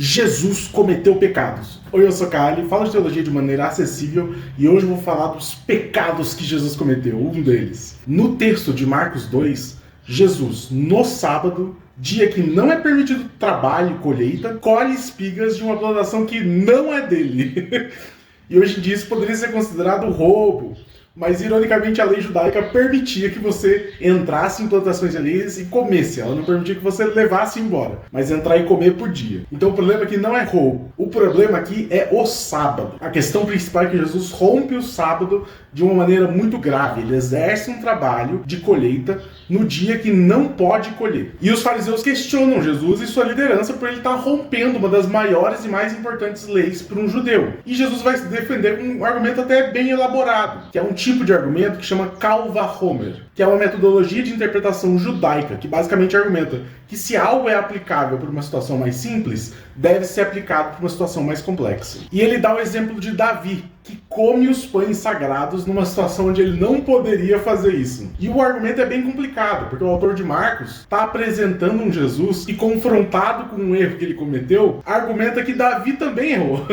Jesus cometeu pecados. Oi, eu sou Kali, falo de teologia de maneira acessível e hoje eu vou falar dos pecados que Jesus cometeu, um deles. No texto de Marcos 2, Jesus, no sábado, dia que não é permitido trabalho e colheita, colhe espigas de uma plantação que não é dele. E hoje em dia isso poderia ser considerado roubo. Mas, ironicamente, a lei judaica permitia que você entrasse em plantações alheias e comesse. Ela não permitia que você levasse embora, mas entrar e comer podia. Então o problema aqui não é roubo. O problema aqui é o sábado. A questão principal é que Jesus rompe o sábado de uma maneira muito grave. Ele exerce um trabalho de colheita no dia que não pode colher. E os fariseus questionam Jesus e sua liderança por ele estar rompendo uma das maiores e mais importantes leis para um judeu. E Jesus vai se defender com um argumento até bem elaborado, que é um tipo de argumento que chama Kal Vachomer, que é uma metodologia de interpretação judaica, que basicamente argumenta que se algo é aplicável para uma situação mais simples, deve ser aplicado para uma situação mais complexa. E ele dá o exemplo de Davi, que come os pães sagrados numa situação onde ele não poderia fazer isso. E o argumento é bem complicado, porque o autor de Marcos está apresentando um Jesus que, confrontado com um erro que ele cometeu, argumenta que Davi também errou.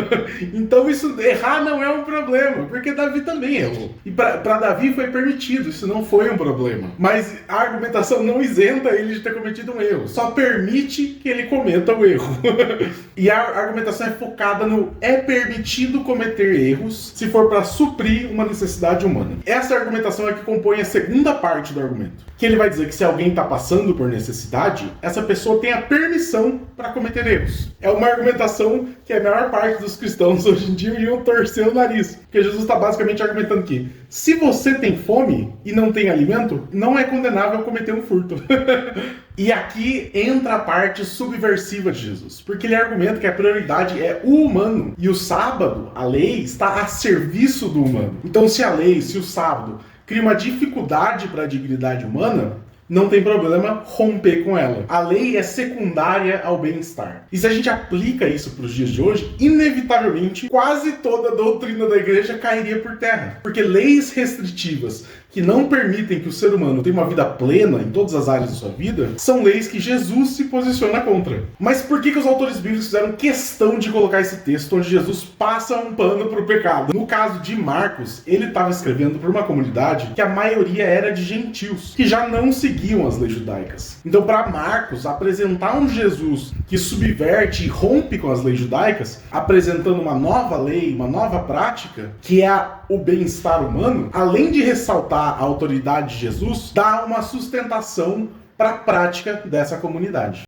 Então isso, errar não é um problema, porque Davi também errou. E para Davi foi permitido, isso não foi um problema. Mas a argumentação não isenta ele de ter cometido um erro, só permite que ele cometa o erro. E a argumentação é focada no é permitido cometer erros se for para suprir uma necessidade humana. Essa argumentação é que compõe a segunda parte do argumento, que ele vai dizer que se alguém está passando por necessidade, essa pessoa tem a permissão para cometer erros. É uma argumentação que a maior parte dos cristãos hoje em dia iriam torcer o nariz, porque Jesus está basicamente argumentando que se você tem fome e não tem alimento, não é condenável cometer um furto. E aqui entra a parte subversiva de Jesus, porque ele argumenta que a prioridade é o humano, e o sábado, a lei, está a serviço do humano. Então se a lei, se o sábado cria uma dificuldade para a dignidade humana, não tem problema romper com ela. A lei é secundária ao bem-estar. E se a gente aplica isso para os dias de hoje, inevitavelmente, quase toda a doutrina da igreja cairia por terra. Porque leis restritivas que não permitem que o ser humano tenha uma vida plena em todas as áreas da sua vida, são leis que Jesus se posiciona contra. Mas por que os autores bíblicos fizeram questão de colocar esse texto onde Jesus passa um pano para o pecado? No caso de Marcos, ele estava escrevendo para uma comunidade que a maioria era de gentios, que já não seguiam as leis judaicas. Então, para Marcos, apresentar um Jesus que subverte e rompe com as leis judaicas, apresentando uma nova lei, uma nova prática, que é o bem-estar humano, além de ressaltar a autoridade de Jesus, dá uma sustentação para a prática dessa comunidade.